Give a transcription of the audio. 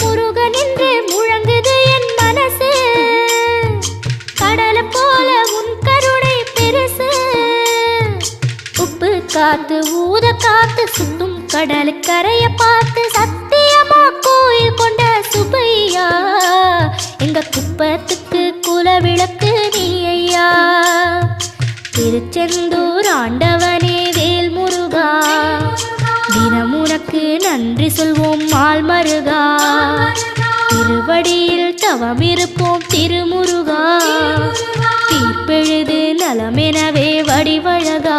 முருகன் என்று முழங்குது என் மனசு கடலை போல உன் கருணை பெருசு உப்பு காத்து ஊத காத்து சுத்தும் கடலுக்கரைய பார்த்து சத்தியமா கோயில் கொண்ட சுபையா எங்க குப்பத்துக்கு குலவிளக்கு நீ ஐயா திருச்செந்தூர் ஆண்டவனே வேல் முருகா தினம் உனக்கு நன்றி சொல்வோம் மால் மருகா திருவடியில் தவம் இருப்போம் திருமுருகா தீர்ப்பெழுது நலமெனவே வடிவழகா